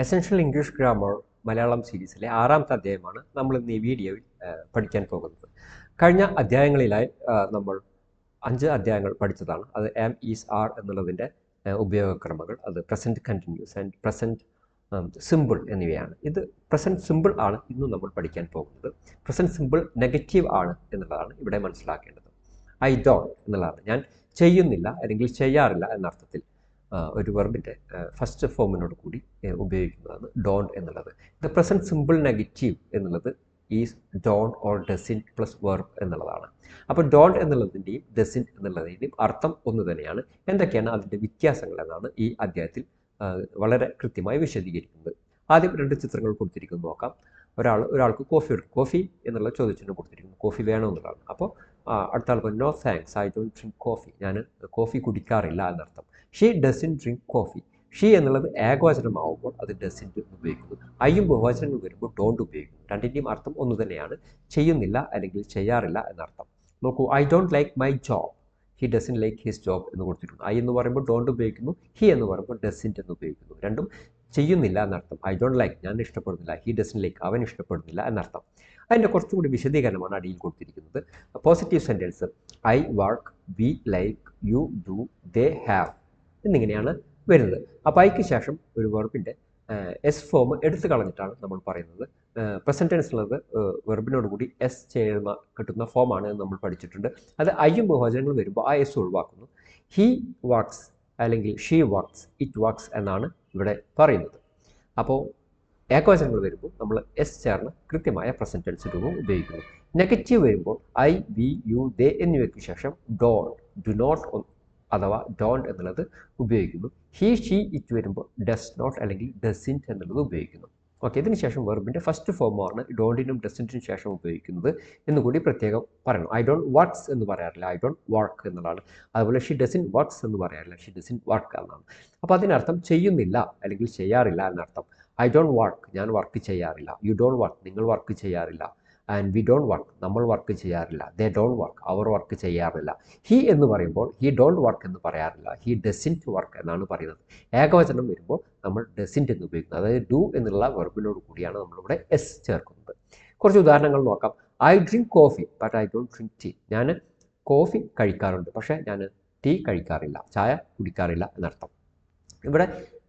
Essential English grammar Malayalam സീരീസിലെ 6ാമത്തെ അധ്യായമാണ് നമ്മൾ ഇന്ന് ഈ വീഡിയോയിൽ പഠിക്കാൻ പോകുന്നത്. കഴിഞ്ഞ അധ്യായങ്ങളിലായി നമ്മൾ 5 അധ്യായങ്ങൾ പഠിച്ചതാണ്. അത് ആം, ഈസ്, ആർ എന്നുള്ളതിൻ്റെ ഉപയോഗക്രമങ്ങൾ, അത് present continuous and present simple എന്നിവയാണ്. ഇത് പ്രസൻറ്റ് സിമ്പിൾ ആണ് ഇന്നും നമ്മൾ പഠിക്കാൻ പോകുന്നത്. പ്രസൻറ്റ് സിമ്പിൾ നെഗറ്റീവ് ആണ് എന്നുള്ളതാണ് ഇവിടെ മനസ്സിലാക്കേണ്ടത്. ഐ ഡോണ്ട് എന്നുള്ളതാണ് ഞാൻ ചെയ്യുന്നില്ല അല്ലെങ്കിൽ ചെയ്യാറില്ല എന്നർത്ഥത്തിൽ ഒരു വെർബിൻ്റെ ഫസ്റ്റ് ഫോമിനോട് കൂടി ഉപയോഗിക്കുന്നതാണ് ഡോണ്ട് എന്നുള്ളത്. ഇത് പ്രസൻറ്റ് സിമ്പിൾ നെഗറ്റീവ് എന്നുള്ളത് is, don't or doesn't plus verb എന്നുള്ളതാണ്. അപ്പോൾ ഡോണ്ട് എന്നുള്ളതിൻ്റെയും ഡസിൻറ്റ് എന്നുള്ളതിൻ്റെയും അർത്ഥം ഒന്ന് തന്നെയാണ്. എന്തൊക്കെയാണ് അതിൻ്റെ വ്യത്യാസങ്ങൾ എന്നാണ് ഈ അധ്യായത്തിൽ വളരെ കൃത്യമായി വിശദീകരിക്കുന്നത്. ആദ്യം 2 ചിത്രങ്ങൾ കൊടുത്തിരിക്കുന്നത് നോക്കാം. ഒരാൾക്ക് കോഫി എന്നുള്ള ചോദ്യത്തിന് കൊടുത്തിരിക്കുന്നു. കോഫി വേണമെന്നുള്ളതാണ്. അപ്പോൾ അടുത്ത ആൾ പറഞ്ഞു, no thanks, I don't drink coffee, ഞാൻ കോഫി കുടിക്കാറില്ല എന്നർത്ഥം. She doesn't drink coffee. She എന്നുള്ളത് ഏകവചനമാവുമ്പോൾ അത് ഡസിൻറ്റ് ഉപയോഗിക്കുന്നു. ഐയും ബഹുവചനങ്ങൾ വരുമ്പോൾ ഡോണ്ട് ഉപയോഗിക്കുന്നു. രണ്ടിൻ്റെയും അർത്ഥം ഒന്ന് തന്നെയാണ്, ചെയ്യുന്നില്ല അല്ലെങ്കിൽ ചെയ്യാറില്ല എന്നർത്ഥം. നോക്കൂ, I don't like my job, he doesn't like his job എന്ന് കൊടുത്തിട്ടുണ്ട്. ഐ എന്ന് പറയുമ്പോൾ ഡോണ്ട് ഉപയോഗിക്കുന്നു, ഹി എന്ന് പറയുമ്പോൾ ഡസിൻറ്റ് എന്ന് ഉപയോഗിക്കുന്നു. രണ്ടും ചെയ്യുന്നില്ല എന്നർത്ഥം. ഐ ഡോണ്ട് ലൈക്ക് ഞാൻ ഇഷ്ടപ്പെടുന്നില്ല, ഹി ഡസിൻ ലൈക്ക് അവൻ ഇഷ്ടപ്പെടുന്നില്ല എന്നർത്ഥം. അതിൻ്റെ കുറച്ചുകൂടി വിശദീകരണമാണ് അടിയിൽ കൊടുത്തിരിക്കുന്നത്. Positive sentence I work, we like, you do, they have എന്നിങ്ങനെയാണ് വരുന്നത്. അപ്പോൾ ഐക്ക് ശേഷം ഒരു വെർബിൻ്റെ എസ് ഫോം എടുത്തു കളഞ്ഞിട്ടാണ് നമ്മൾ പറയുന്നത്. പ്രസൻറ്റ് ടെൻസിലുള്ളത് വെർബിനോട് കൂടി എസ് കിട്ടുന്ന ഫോമാണ് എന്ന് നമ്മൾ പഠിച്ചിട്ടുണ്ട്. അത് ഐയും ബഹുവചനങ്ങൾ വരുമ്പോൾ ആ എസ് ഒഴിവാക്കുന്നു. ഹി വർക്ക്സ് അല്ലെങ്കിൽ ഷീ വർക്ക്സ്, ഇറ്റ് വർക്ക്സ് എന്നാണ് ഇവിടെ പറയുന്നത്. അപ്പോൾ ഏകവചനങ്ങൾ വരുമ്പോൾ നമ്മൾ എസ് ചേർന്ന് കൃത്യമായ പ്രസൻറ്റ് ടെൻസ് രൂപം ഉപയോഗിക്കുന്നു. നെഗറ്റീവ് വരുമ്പോൾ ഐ, വി, യു, ദേ എന്നിവയ്ക്ക് ശേഷം ഡോണ്ട്, ഡു നോട്ട് അഥവാ ഡോണ്ട് എന്നുള്ളത് ഉപയോഗിക്കുന്നു. ഹി, ഷീ, ഇറ്റ് വരുമ്പോൾ ഡസ് നോട്ട് അല്ലെങ്കിൽ ഡസിൻറ്റ് എന്നുള്ളത് ഉപയോഗിക്കുന്നു. ഓക്കെ, ഇതിന് ശേഷം വെർബിൻ്റെ ഫസ്റ്റ് ഫോമാണ് ഡോണ്ടിനും ഡസിൻറ്റിനും ശേഷം ഉപയോഗിക്കുന്നത് എന്നുകൂടി പ്രത്യേകം പറയണം. ഐ ഡോണ്ട് വർക്ക്സ് എന്ന് പറയാറില്ല, ഐ ഡോണ്ട് വർക്ക് എന്നുള്ളതാണ്. അതുപോലെ ഷി ഡസിൻ വർക്ക്സ് എന്ന് പറയാറില്ല, ഷി ഡസിൻ വർക്ക് എന്നാണ്. അപ്പോൾ അതിനർത്ഥം ചെയ്യുന്നില്ല അല്ലെങ്കിൽ ചെയ്യാറില്ല എന്നർത്ഥം. ഐ ഡോണ്ട് വർക്ക് ഞാൻ വർക്ക് ചെയ്യാറില്ല, യു ഡോണ്ട് വർക്ക് നിങ്ങൾ വർക്ക് ചെയ്യാറില്ല, ആൻഡ് വി ഡോണ്ട് വർക്ക് നമ്മൾ വർക്ക് ചെയ്യാറില്ല, ദേ ഡോണ്ട് വർക്ക് അവർ വർക്ക് ചെയ്യാറില്ല. ഹി എന്ന് പറയുമ്പോൾ ഹി ഡോണ്ട് വർക്ക് എന്ന് പറയാറില്ല, ഹി ഡസിൻറ്റ് വർക്ക് എന്നാണ് പറയുന്നത്. ഏകവചനം വരുമ്പോൾ നമ്മൾ ഡസിൻറ്റ് എന്ന് ഉപയോഗിക്കുന്നത്, അതായത് ഡു എന്നുള്ള വെർബിനോട് കൂടിയാണ് നമ്മളിവിടെ എസ് ചേർക്കുന്നത്. കുറച്ച് ഉദാഹരണങ്ങൾ നോക്കാം. I drink coffee but I don't drink tea, ഞാൻ കോഫി കഴിക്കാറുണ്ട് പക്ഷേ ഞാൻ ടീ കഴിക്കാറില്ല, ചായ കുടിക്കാറില്ല എന്നർത്ഥം. ഇവിടെ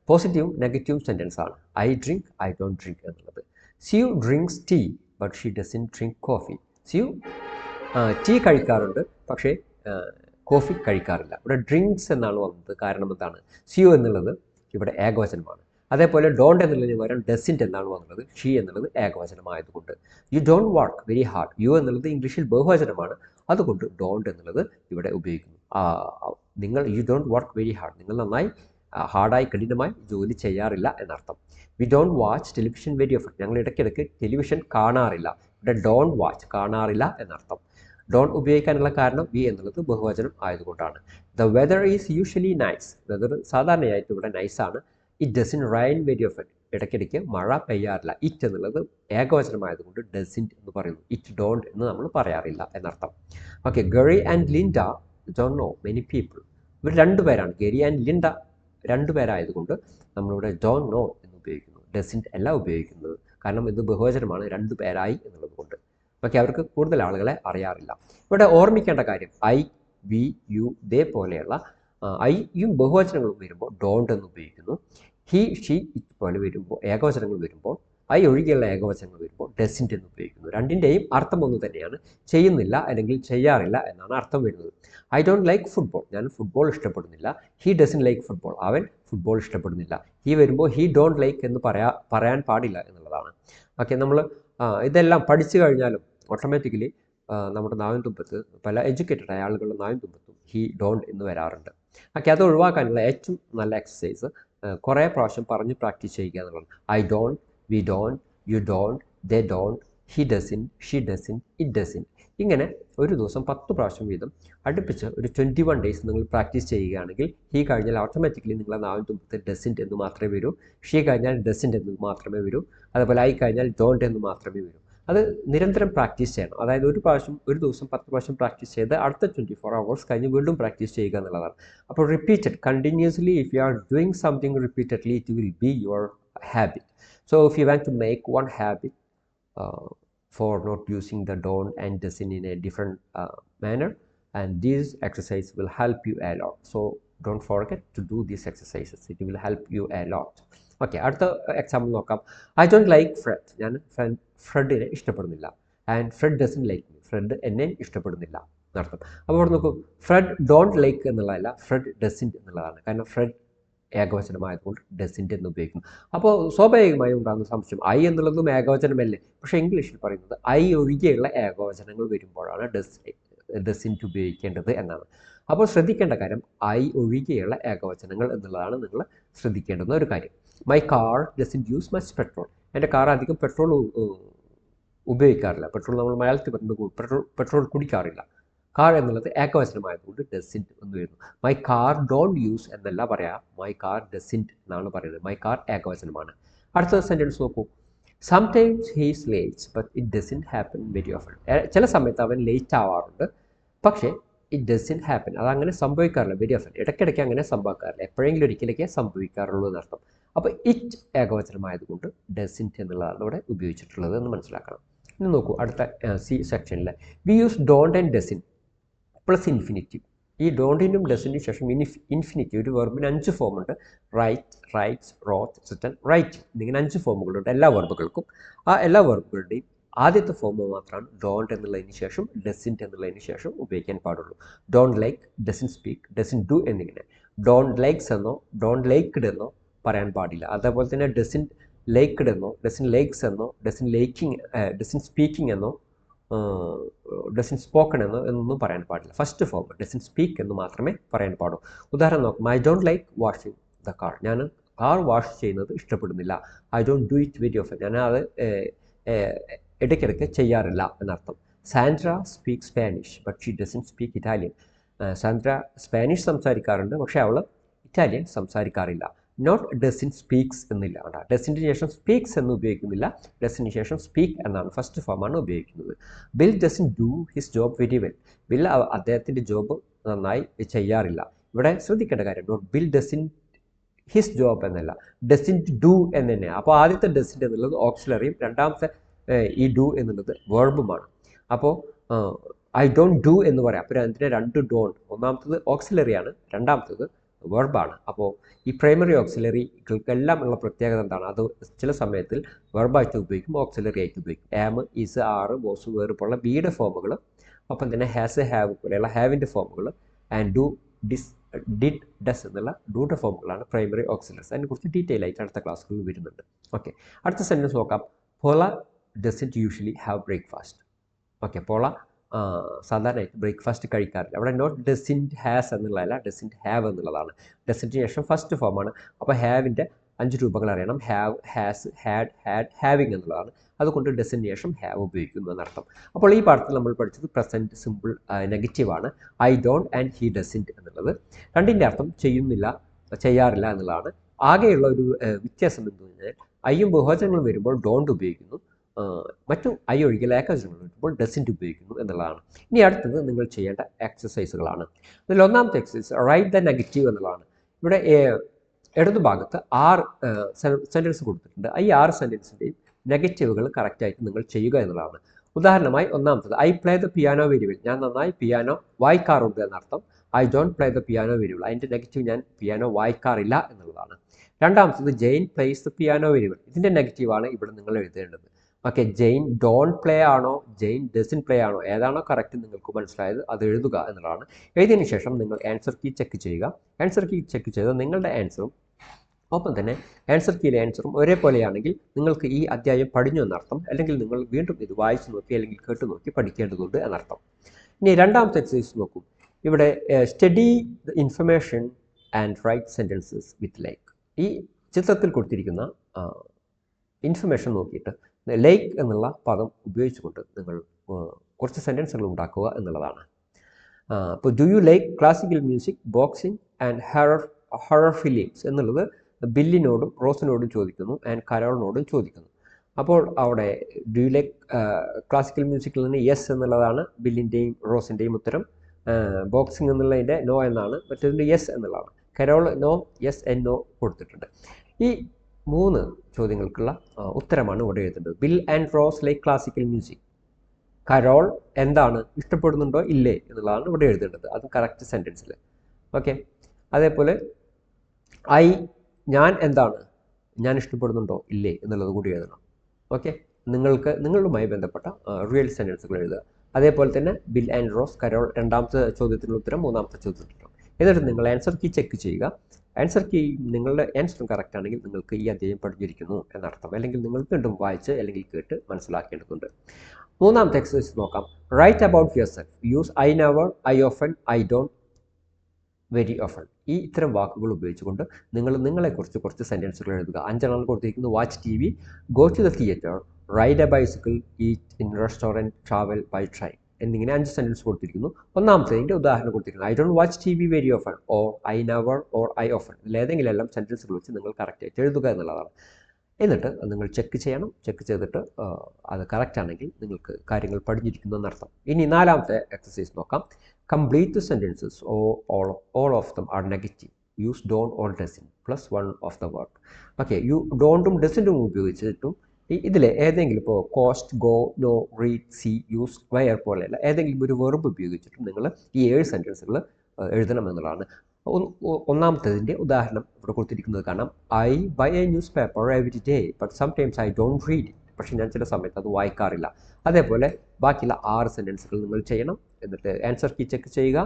പോസിറ്റീവും നെഗറ്റീവും സെൻറ്റൻസ് ആണ് I drink, I don't drink എന്നുള്ളത്. Sue drinks tea but she doesn't drink coffee. Sue tea കഴിക്കാറുണ്ട് പക്ഷേ കോഫി കഴിക്കാറില്ല. ഇവിടെ ഡ്രിങ്ക്സ് എന്നാണ് വന്നത്. കാരണം എന്താണ്? സിയു എന്നുള്ളത് ഇവിടെ ഏകവചനമാണ്. അതേപോലെ ഡോണ്ട് എന്നുള്ളതിന് പകരം ഡസിൻറ്റ് എന്നാണ് വന്നത്. ഷീ എന്നുള്ളത് ഏകവചനമായതുകൊണ്ട്. You don't work very hard, you എന്നുള്ളത് ഇംഗ്ലീഷിൽ ബഹുവചനമാണ്, അതുകൊണ്ട് ഡോണ്ട് എന്നുള്ളത് ഇവിടെ ഉപയോഗിക്കുന്നു. You don't work very hard, നിങ്ങൾ നന്നായി ഹാർഡായി കഠിനമായി ജോലി ചെയ്യാറില്ല എന്നർത്ഥം. We don't watch television very often, ഞങ്ങൾ ഇടയ്ക്കിടയ്ക്ക് ടെലിവിഷൻ കാണാറില്ല. ഇവിടെ ഡോണ്ട് വാച്ച് കാണാറില്ല എന്നർത്ഥം. ഡോണ്ട് ഉപയോഗിക്കാനുള്ള കാരണം വി എന്നുള്ളത് ബഹുവചനം ആയതുകൊണ്ടാണ്. The weather is usually nice, weather സാധാരണയായിട്ട് ഇവിടെ നൈസാണ്. It doesn't rain very often, ഇടയ്ക്കിടയ്ക്ക് മഴ പെയ്യാറില്ല. ഇറ്റ് എന്നുള്ളത് ഏകവചനമായതുകൊണ്ട് ഡസിൻറ്റ് എന്ന് പറയുന്നു. ഇറ്റ് ഡോണ്ട് എന്ന് നമ്മൾ പറയാറില്ല എന്നർത്ഥം. Okay, Gary and Linda don't know many people, ഇവർ 2 പേരാണ്. ഗരി ആൻഡ് ലിൻഡ 2 പേരായതുകൊണ്ട് നമ്മളിവിടെ ഡോണ്ട് നോ എന്ന് ഉപയോഗിക്കുന്നു, ഡസിൻറ്റ് അല്ല ഉപയോഗിക്കുന്നത്. കാരണം ഇത് ബഹുവചനമാണ്, 2 പേരായി എന്നുള്ളത് കൊണ്ട്. പക്ഷേ അവർക്ക് കൂടുതൽ ആളുകളെ അറിയാറില്ല. ഇവിടെ ഓർമ്മിക്കേണ്ട കാര്യം ഐ, വി, യു, ദേ പോലെയുള്ള ഐയും ബഹുവചനങ്ങളും വരുമ്പോൾ ഡോണ്ട് എന്ന് ഉപയോഗിക്കുന്നു. ഹി, ഷീ, ഇറ്റ് പോലെ വരുമ്പോൾ ഏകവചനങ്ങൾ വരുമ്പോൾ ഐ ഒഴികെയുള്ള ഏകവചനങ്ങൾ വരുമ്പോൾ ഡസിൻറ്റ് എന്ന് ഉപയോഗിക്കുന്നു. രണ്ടിൻ്റെയും അർത്ഥം ഒന്ന് തന്നെയാണ്, ചെയ്യുന്നില്ല അല്ലെങ്കിൽ ചെയ്യാറില്ല എന്നാണ് അർത്ഥം വരുന്നത്. ഐ ഡോണ്ട് ലൈക്ക് ഫുട്ബോൾ, ഞാൻ ഫുട്ബോൾ ഇഷ്ടപ്പെടുന്നില്ല. ഹി ഡസൻ ലൈക്ക് ഫുട്ബോൾ, അവൻ ഫുട്ബോൾ ഇഷ്ടപ്പെടുന്നില്ല. ഹി വരുമ്പോൾ ഹി ഡോണ്ട് ലൈക്ക് എന്ന് പറയാൻ പാടില്ല എന്നുള്ളതാണ്. ഓക്കെ, നമ്മൾ ഇതെല്ലാം പഠിച്ചു കഴിഞ്ഞാലും ഓട്ടോമാറ്റിക്കലി നമ്മുടെ നാവിൻ തുമ്പത്ത് പല എഡ്യൂക്കേറ്റഡ് ആയ ആളുകളുടെ നാവിൻ തുമ്പത്തും ഹി ഡോണ്ട് എന്ന് വരാറുണ്ട്. ഓക്കെ, അത് ഒഴിവാക്കാനുള്ള ഏറ്റവും നല്ല എക്സസൈസ് കുറേ പ്രാവശ്യം പറഞ്ഞ് പ്രാക്ടീസ് ചെയ്യുക എന്നുള്ളതാണ്. I don't, we don't, you don't, they don't, he doesn't, she doesn't, it doesn't. ഇങ്ങനെ ഒരു ദിവസം 10 പ്രാവശ്യം വീതം അടുപ്പിച്ച് ഒരു 21 ഡേയ്സ് നിങ്ങൾ പ്രാക്ടീസ് ചെയ്യുകയാണെങ്കിൽ ഹി കഴിഞ്ഞാൽ ഓട്ടോമാറ്റിക്കലി നിങ്ങളെ നാവിൻ തുമ്പത്ത് ഡസിൻറ്റ് എന്ന് മാത്രമേ വരൂ, ഷീ കഴിഞ്ഞാൽ ഡസിൻറ്റ് എന്ന് മാത്രമേ വരൂ, അതുപോലെ ഐ കഴിഞ്ഞാൽ ഡോണ്ട് എന്ന് മാത്രമേ വരൂ. അത് നിരന്തരം പ്രാക്ടീസ് ചെയ്യണം. അതായത് ഒരു ദിവസം 10 പ്രാവശ്യം പ്രാക്ടീസ് ചെയ്ത് അടുത്ത 24 hours കഴിഞ്ഞ് വീണ്ടും പ്രാക്ടീസ് ചെയ്യുക എന്നുള്ളതാണ്. അപ്പോൾ repeated continuously if you are doing something repeatedly it will be your habit. So if you want to make one habit for not using the don't and doesn't in a different manner, and this exercise will help you a lot. So don't forget to do these exercises, it will help you a lot. Okay, അടുത്ത example നോക്കാം. I don't like Fred, ഞാൻ ഫ്രെഡിനെ ഇഷ്ടപ്പെടുന്നില്ല. And Fred doesn't like me, Fred എന്നെ ഇഷ്ടപ്പെടുന്നില്ല എന്നർത്ഥം. അപ്പോൾ ഇവിടെ നോക്കൂ, ഫ്രെഡ് ഡോണ്ട് ലൈക്ക് എന്നുള്ളതല്ല, ഫ്രെഡ് ഡസിൻറ്റ് എന്നുള്ളതാണ്. കാരണം ഫ്രെഡ് ഏകവചനമായതുകൊണ്ട് ഡസിൻറ്റ് എന്ന് ഉപയോഗിക്കുന്നു. അപ്പോൾ സ്വാഭാവികമായും ഉണ്ടാകുന്ന സംശയം, ഐ എന്നുള്ളതും ഏകവചനമല്ലേ, പക്ഷേ ഇംഗ്ലീഷിൽ പറയുന്നത് ഐ ഒഴികെയുള്ള ഏകവചനങ്ങൾ വരുമ്പോഴാണ് ഡസിൻറ്റ് ഉപയോഗിക്കേണ്ടത് എന്നാണ്. അപ്പോൾ ശ്രദ്ധിക്കേണ്ട കാര്യം ഐ ഒഴികെയുള്ള ഏകവചനങ്ങൾ എന്നുള്ളതാണ് നിങ്ങൾ ശ്രദ്ധിക്കേണ്ടുന്ന ഒരു കാര്യം. My car doesn't use much petrol, എൻ്റെ കാർ അധികം പെട്രോൾ ഉപയോഗിക്കാറില്ല. പെട്രോൾ നമ്മൾ മലയാളത്തിൽ പറയുമ്പോൾ പെട്രോൾ കുടിക്കാറില്ല. കാർ എന്നുള്ളത് ഏകവചനമായതുകൊണ്ട് ഡസിൻറ്റ് എന്ന് വരുന്നു. മൈ കാർ ഡോണ്ട് യൂസ് എന്നല്ല പറയാം, മൈ കാർ ഡസിൻറ്റ് എന്നാണ് പറയുന്നത്. മൈ കാർ ഏകവചനമാണ്. അടുത്ത സെൻറ്റൻസ് നോക്കൂ. Sometimes he is late but it doesn't happen very often. ചില സമയത്ത് അവൻ ലേറ്റ് ആവാറുണ്ട്, പക്ഷേ ഇറ്റ് ഡസിൻറ്റ് ഹാപ്പൻ, അതങ്ങനെ സംഭവിക്കാറില്ല വെരി ഓഫൺ, ഇടയ്ക്കിടയ്ക്ക് അങ്ങനെ സംഭവിക്കാറില്ല, എപ്പോഴെങ്കിലും ഒരിക്കലൊക്കെ സംഭവിക്കാറുള്ളൂ എന്നർത്ഥം. അപ്പോൾ ഇറ്റ് ഏകവചനമായതുകൊണ്ട് ഡസിൻറ്റ് എന്നുള്ളതാണ് ഇവിടെ ഉപയോഗിച്ചിട്ടുള്ളത് എന്ന് മനസ്സിലാക്കണം. ഇനി നോക്കൂ, അടുത്ത സി സെക്ഷനിൽ we use don't and doesn't plus infinitive. ഈ ഡോണ്ടിനും ഡസിനും ശേഷം ഇൻഫിനിറ്റീവ്, ഒരു വെർബിന് 5 ഫോമുണ്ട്. റൈറ്റ്, റൈറ്റ്സ്, റോത്ത്, റിട്ടൺ, റൈറ്റ് എന്നിങ്ങനെ 5 ഫോമുകളുണ്ട് എല്ലാ വെർബുകൾക്കും. ആ എല്ലാ വെർബുകളുടെയും ആദ്യത്തെ ഫോം മാത്രമാണ് ഡോണ്ട് എന്നുള്ളതിന് ശേഷം ഡസിൻറ്റ് എന്നുള്ളതിന് ശേഷം ഉപയോഗിക്കാൻ പാടുള്ളൂ. Don't like, doesn't speak, doesn't do എന്നിങ്ങനെ. ഡോണ്ട് ലൈക്സ് എന്നോ ഡോണ്ട് ലൈക്ക്ഡ് എന്നോ പറയാൻ പാടില്ല. അതേപോലെ തന്നെ ഡസിൻ ലൈക്ക്ഡ് എന്നോ ഡസിൻ ലൈക്സ് എന്നോ ഡസിൻ സ്പീക്കിംഗ് എന്നോ ഡസിൻ സ്പോക്കൺ എന്നൊന്നും പറയാൻ പാടില്ല. ഫസ്റ്റ് ഫോം ഡസിൻ സ്പീക്ക് എന്ന് മാത്രമേ പറയാൻ പാടൂ. ഉദാഹരണം നോക്കാം. I don't like washing the car, ഞാൻ കാർ വാഷ് ചെയ്യുന്നത് ഇഷ്ടപ്പെടുന്നില്ല. I don't do it very often, ഞാൻ അത് ഇടയ്ക്കിടയ്ക്ക് ചെയ്യാറില്ല എന്നർത്ഥം. Sandra speak Spanish but she doesn't speak Italian. Sandra Spanish സംസാരിക്കാറുണ്ട്, പക്ഷേ അവൾ ഇറ്റാലിയൻ സംസാരിക്കാറില്ല. നോട്ട് ഡസിൻ സ്പീക്സ് എന്നില്ല, ഡസിൻ്റെ ശേഷം സ്പീക്സ് എന്ന് ഉപയോഗിക്കുന്നില്ല, ഡസിന് ശേഷം സ്പീക്ക് എന്നാണ് ഫസ്റ്റ് ഫോമാണ് ഉപയോഗിക്കുന്നത്. Bill doesn't do his job very well, bill അദ്ദേഹത്തിൻ്റെ ജോബ് നന്നായി ചെയ്യാറില്ല. ഇവിടെ ശ്രദ്ധിക്കേണ്ട കാര്യം not bill doesn't his job എന്നല്ല, ഡസിൻറ്റ് ഡു എന്ന് തന്നെയാണ്. അപ്പോൾ ആദ്യത്തെ ഡസിൻറ്റ് എന്നുള്ളത് ഓക്സിലറിയും രണ്ടാമത്തെ ഈ ഡു എന്നുള്ളത് വേർബുമാണ്. അപ്പോൾ ഐ ഡോണ്ട് ഡു എന്ന് പറയാം. അപ്പോൾ അതിൻ്റെ 2 ഡോണ്ട്, ഒന്നാമത്തത് ഓക്സിലറിയാണ്, രണ്ടാമത്തത് വെർബാണ്. അപ്പോൾ ഈ പ്രൈമറി ഓക്സിലറികൾക്കെല്ലാം ഉള്ള പ്രത്യേകത എന്താണ്? അത് ചില സമയത്തിൽ വെർബായിട്ട് ഉപയോഗിക്കും, ഓക്സിലറി ആയിട്ട് ഉപയോഗിക്കും. ആം, ഈസ്, ആറ്, ബോസ്, വേർ പോലുള്ള ബിയുടെ ഫോമുകൾ, ഒപ്പം തന്നെ ഹാസ്, ഹാവ് പോലെയുള്ള ഹാവിൻ്റെ ഫോമുകൾ, and do, does, did, does എന്നുള്ള ഡൂയുടെ ഫോമുകളാണ് പ്രൈമറി ഓക്സിലറീസ്. അതിനെക്കുറിച്ച് ഡീറ്റെയിൽ ആയിട്ട് അടുത്ത ക്ലാസ്സുകളിൽ വരുന്നുണ്ട്. ഓക്കെ, അടുത്ത സെൻറ്റൻസ് നോക്കാം. Paula doesn't usually have breakfast. Okay, Paula സാധാരണയായിട്ട് ബ്രേക്ക്ഫാസ്റ്റ് കഴിക്കാറില്ല. അവിടെ നോട്ട് ഡസിൻറ്റ് ഹാസ് എന്നുള്ളതല്ല, ഡസിൻറ്റ് ഹാവ് എന്നുള്ളതാണ്. ഡസിൻറ്റിന് ശേഷം ഫസ്റ്റ് ഫോമാണ്. അപ്പോൾ ഹാവിൻ്റെ 5 രൂപങ്ങൾ അറിയണം. ഹാവ്, ഹാസ്, ഹാഡ്, ഹാവിങ് എന്നുള്ളതാണ്. അതുകൊണ്ട് ഡസിന് ശേഷം ഹാവ് ഉപയോഗിക്കുന്നു എന്നർത്ഥം. അപ്പോൾ ഈ പാഠത്തിൽ നമ്മൾ പഠിച്ചത് പ്രസൻറ്റ് സിമ്പിൾ നെഗറ്റീവാണ്. I don't and he doesn't എന്നുള്ളത്. രണ്ടിൻ്റെ അർത്ഥം ചെയ്യുന്നില്ല, ചെയ്യാറില്ല എന്നുള്ളതാണ്. ആകെയുള്ള ഒരു വ്യത്യാസം എന്ന് പറഞ്ഞാൽ ഐയും ബഹുവചനങ്ങളും വരുമ്പോൾ ഡോണ്ട് ഉപയോഗിക്കുന്നു, മറ്റു ഐ ഒഴികെ ഏകവചനങ്ങൾ വരുമ്പോൾ ഡസിൻറ്റ് ഉപയോഗിക്കുന്നു എന്നുള്ളതാണ്. ഇനി അടുത്തത് നിങ്ങൾ ചെയ്യേണ്ട എക്സസൈസുകളാണ്. അതിൽ ഒന്നാമത്തെ എക്സസൈസ് റൈറ്റ് ദ നെഗറ്റീവ് എന്നുള്ളതാണ്. ഇവിടെ ഇടതുഭാഗത്ത് 6 സെൻറ്റൻസ് കൊടുത്തിട്ടുണ്ട്. ഈ 6 സെൻറ്റൻസിൻ്റെയും നെഗറ്റീവുകൾ കറക്റ്റായിട്ട് നിങ്ങൾ ചെയ്യുക എന്നുള്ളതാണ്. ഉദാഹരണമായി ഒന്നാമത്തത് I play the piano very well, ഞാൻ നന്നായി പിയാനോ വായിക്കാറുണ്ട് എന്നർത്ഥം. I don't play the piano very well, അതിൻ്റെ നെഗറ്റീവ് ഞാൻ പിയാനോ വായിക്കാറില്ല എന്നുള്ളതാണ്. രണ്ടാമത്തത് Jane plays the piano very well, ഇതിൻ്റെ നെഗറ്റീവാണ് ഇവിടെ നിങ്ങൾ എഴുതേണ്ടത്. ഓക്കെ, ജെയിൻ ഡോണ്ട് പ്ലേ ആണോ ജെയിൻ ഡസിൻ പ്ലേ ആണോ, ഏതാണോ കറക്റ്റ് നിങ്ങൾക്ക് മനസ്സിലായത് അത് എഴുതുക എന്നുള്ളതാണ്. എഴുതിയതിന് ശേഷം നിങ്ങൾ ആൻസർ കീ ചെക്ക് ചെയ്യുക. ആൻസർ കീ ചെക്ക് ചെയ്ത് നിങ്ങളുടെ ആൻസറും ഒപ്പം തന്നെ ആൻസർ കീയിലെ ആൻസറും ഒരേപോലെയാണെങ്കിൽ നിങ്ങൾക്ക് ഈ അധ്യായം പഠിഞ്ഞു എന്നർത്ഥം. അല്ലെങ്കിൽ നിങ്ങൾ വീണ്ടും ഇത് വായിച്ചു നോക്കി അല്ലെങ്കിൽ കേട്ട് നോക്കി പഠിക്കേണ്ടതുണ്ട് എന്നർത്ഥം. ഇനി രണ്ടാമത്തെ എക്സസൈസ് നോക്കൂ. ഇവിടെ study the information and write sentences with like. ഈ ചിത്രത്തിൽ കൊടുത്തിരിക്കുന്ന ഇൻഫർമേഷൻ നോക്കിയിട്ട് ലൈക്ക് എന്നുള്ള പദം ഉപയോഗിച്ചുകൊണ്ട് നിങ്ങൾ കുറച്ച് സെൻറ്റൻസുകൾ ഉണ്ടാക്കുക എന്നുള്ളതാണ്. അപ്പോൾ do you like classical music, boxing and horror films എന്നുള്ളത് ബില്ലിനോടും റോസിനോടും ചോദിക്കുന്നു ആൻഡ് കരോളിനോടും ചോദിക്കുന്നു. അപ്പോൾ അവിടെ ഡു യു ലൈക്ക് ക്ലാസിക്കൽ മ്യൂസിക്കിൽ നിന്ന് യെസ് എന്നുള്ളതാണ് ബില്ലിൻ്റെയും റോസിൻ്റെയും ഉത്തരം. ബോക്സിംഗ് എന്നുള്ളതിൻ്റെ നോ എന്നാണ്, മറ്റേതിൻ്റെ യെസ് എന്നുള്ളതാണ്. Carol no, yes and no കൊടുത്തിട്ടുണ്ട്. ഈ 3 ചോദ്യങ്ങൾക്കുള്ള ഉത്തരമാണ് ഇവിടെ എഴുതേണ്ടത്. Bill and Rose like classical music. Carol എന്താണ്, ഇഷ്ടപ്പെടുന്നുണ്ടോ ഇല്ലേ എന്നുള്ളതാണ് ഇവിടെ എഴുതേണ്ടത്. അത് കറക്റ്റ് സെൻറ്റൻസിൽ. ഓക്കെ. അതേപോലെ ഞാൻ എന്താണ്, ഞാൻ ഇഷ്ടപ്പെടുന്നുണ്ടോ ഇല്ലേ എന്നുള്ളത് കൂടി എഴുതണം. ഓക്കെ. നിങ്ങളുമായി ബന്ധപ്പെട്ട റിയൽ സെൻറ്റൻസുകൾ എഴുതുക. അതേപോലെ തന്നെ ബിൽ ആൻഡ് റോസ്, കരോൾ രണ്ടാമത്തെ ചോദ്യത്തിനുള്ള ഉത്തരം, മൂന്നാമത്തെ ചോദ്യത്തിനുള്ള ഉത്തരം. എന്നിട്ട് നിങ്ങൾ ആൻസർ കീ ചെക്ക് ചെയ്യുക. ആൻസർ കീ നിങ്ങളുടെ ആൻസറും കറക്റ്റ് ആണെങ്കിൽ നിങ്ങൾക്ക് ഈ അധ്യായം പഠിച്ചിരിക്കുന്നു എന്നർത്ഥം. അല്ലെങ്കിൽ നിങ്ങൾ വീണ്ടും വായിച്ച് അല്ലെങ്കിൽ കേട്ട് മനസ്സിലാക്കേണ്ടതുണ്ട്. മൂന്നാമത്തെ എക്സസൈസ് നോക്കാം. Write about yourself. Use I never, I often, I don't, very often. ഈ ഇത്തരം വാക്കുകൾ ഉപയോഗിച്ചുകൊണ്ട് നിങ്ങളെക്കുറിച്ച് കുറച്ച് സെൻറ്റൻസുകൾ എഴുതുക. 5 കൊടുത്തിരിക്കുന്നു. Watch TV, go to the theatre, ride a bicycle, eat in restaurant, travel by train എന്നിങ്ങനെ 5 സെൻറ്റൻസ് കൊടുത്തിരിക്കുന്നു. ഒന്നാമത്തേതിൻ്റെ ഉദാഹരണം കൊടുത്തിരിക്കുന്നു. I don't watch TV very often, or I never, or I often. ഇതിലേതെങ്കിലും എല്ലാം സെൻറ്റൻസുകൾ വെച്ച് നിങ്ങൾ കറക്റ്റായിട്ട് എഴുതുക എന്നുള്ളതാണ്. എന്നിട്ട് നിങ്ങൾ ചെക്ക് ചെയ്യണം. ചെക്ക് ചെയ്തിട്ട് അത് കറക്റ്റ് ആണെങ്കിൽ നിങ്ങൾക്ക് കാര്യങ്ങൾ പഠിച്ചിരിക്കുന്നു എന്നർത്ഥം. ഇനി 4ാമത്തെ എക്സസൈസ് നോക്കാം. Complete the sentences all of them are negative. Use don't or doesn't plus 1 of the word. Okay. ഡോണ്ടും ഡസൻറ്റും ഉപയോഗിച്ചിട്ടും ഇതിലെ ഏതെങ്കിലും ഇപ്പോൾ cost, go, know, read, see, use, wear പോലെയല്ല ഏതെങ്കിലും ഒരു വെർബ് ഉപയോഗിച്ചിട്ടും നിങ്ങൾ ഈ 7 സെൻറ്റൻസുകൾ എഴുതണം എന്നുള്ളതാണ്. ഒന്നാമത്തേതിൻ്റെ ഉദാഹരണം ഇവിടെ കൊടുത്തിരിക്കുന്നത് കാണാം. I buy a newspaper every day but sometimes I don't read it. പക്ഷേ ഞാൻ ചില സമയത്ത് അത് വായിക്കാറില്ല. അതേപോലെ ബാക്കിയുള്ള 6 സെൻറ്റൻസുകൾ നിങ്ങൾ ചെയ്യണം. എന്നിട്ട് ആൻസർ കീ ചെക്ക് ചെയ്യുക.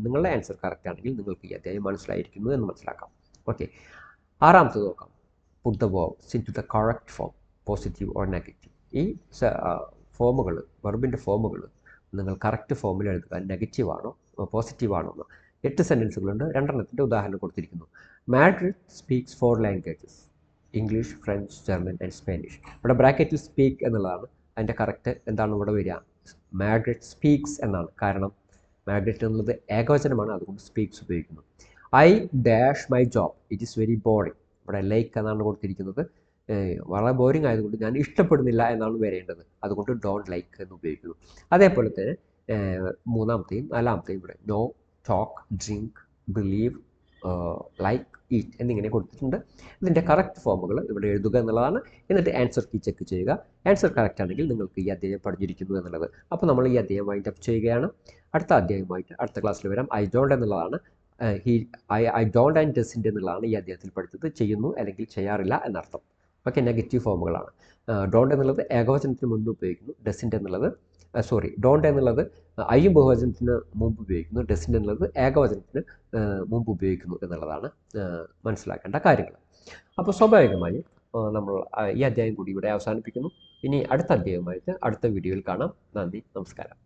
നിങ്ങളുടെ ആൻസർ കറക്റ്റ് ആണെങ്കിൽ നിങ്ങൾക്ക് ഈ അധ്യായം മനസ്സിലായിരിക്കുന്നു എന്ന് മനസ്സിലാക്കാം. ഓക്കെ. 6ാമത്തേത് നോക്കാം. Put the verbs into the correct form, positive or negative. ഈ ഫോമുകൾ, വെർബിൻ്റെ ഫോമുകൾ നിങ്ങൾ കറക്റ്റ് ഫോമിൽ എഴുതുക. നെഗറ്റീവ് ആണോ പോസിറ്റീവ് ആണോ എന്ന്. 8 സെൻറ്റൻസുകളുണ്ട്. 2 ഉദാഹരണം കൊടുത്തിരിക്കുന്നു. Madrid speaks 4 languages, English, French, German and Spanish. ഇവിടെ ബ്രാക്കറ്റിൽ സ്പീക്ക് എന്നുള്ളതാണ്. അതിൻ്റെ കറക്റ്റ് എന്താണ് ഇവിടെ വരിക? മാഡ്രിഡ് സ്പീക്സ് എന്നാണ്. കാരണം മാഡ്രിഡ് എന്നുള്ളത് ഏകവചനമാണ്, അതുകൊണ്ട് സ്പീക്സ് ഉപയോഗിക്കുന്നു. I dash my job, it is very boring. ഇവിടെ ലൈക്ക് എന്നാണ് കൊടുത്തിരിക്കുന്നത്. വളരെ ബോറിംഗ് ആയതുകൊണ്ട് ഞാൻ ഇഷ്ടപ്പെടുന്നില്ല എന്നാണ് വരേണ്ടത്. അതുകൊണ്ട് ഡോണ്ട് ലൈക്ക് എന്ന് ഉപയോഗിക്കുന്നു. അതേപോലെ തന്നെ 3ാമത്തെയും 4ാമത്തെയും ഇവിടെ know, talk, drink, believe, like, eat എന്നിങ്ങനെ കൊടുത്തിട്ടുണ്ട്. ഇതിൻ്റെ കറക്റ്റ് ഫോമുകൾ ഇവിടെ എഴുതുക എന്നുള്ളതാണ്. എന്നിട്ട് ആൻസർ കീ ചെക്ക് ചെയ്യുക. ആൻസർ കറക്റ്റ് ആണെങ്കിൽ നിങ്ങൾക്ക് ഈ അധ്യായം പഠിച്ചിരിക്കുന്നു എന്നുള്ളത്. അപ്പോൾ നമ്മൾ ഈ അധ്യായം വൈൻഡ് അപ്പ് ചെയ്യുകയാണ്. അടുത്ത അധ്യായമായിട്ട് അടുത്ത ക്ലാസ്സിൽ വരാം. ഐ ഡോണ്ട് എന്നുള്ളതാണ്. ഐ ഡോണ്ട് ആൻഡ് ഡസൻറ്റ് എന്നുള്ളതാണ് ഈ അധ്യായത്തിൽ പഠിച്ചത്. ചെയ്യുന്നു അല്ലെങ്കിൽ ചെയ്യാറില്ല എന്നർത്ഥം. ഓക്കെ. നെഗറ്റീവ് ഫോമുകളാണ്. ഡോണ്ട് എന്നുള്ളത് ഏകവചനത്തിന് മുൻപ് ഉപയോഗിക്കുന്നു. ഡസൻറ്റ് എന്നുള്ളത് ഡോണ്ട് എന്നുള്ളത് ഐയും ബഹുവചനത്തിന് മുമ്പ് ഉപയോഗിക്കുന്നു. ഡസൻറ്റ് എന്നുള്ളത് ഏകവചനത്തിന് മുമ്പ് ഉപയോഗിക്കുന്നു എന്നുള്ളതാണ് മനസ്സിലാക്കേണ്ട കാര്യങ്ങൾ. അപ്പോൾ സ്വാഭാവികമായും നമ്മൾ ഈ അധ്യായം കൂടി ഇവിടെ അവസാനിപ്പിക്കുന്നു. ഇനി അടുത്ത അധ്യായവുമായിട്ട് അടുത്ത വീഡിയോയിൽ കാണാം. നന്ദി, നമസ്കാരം.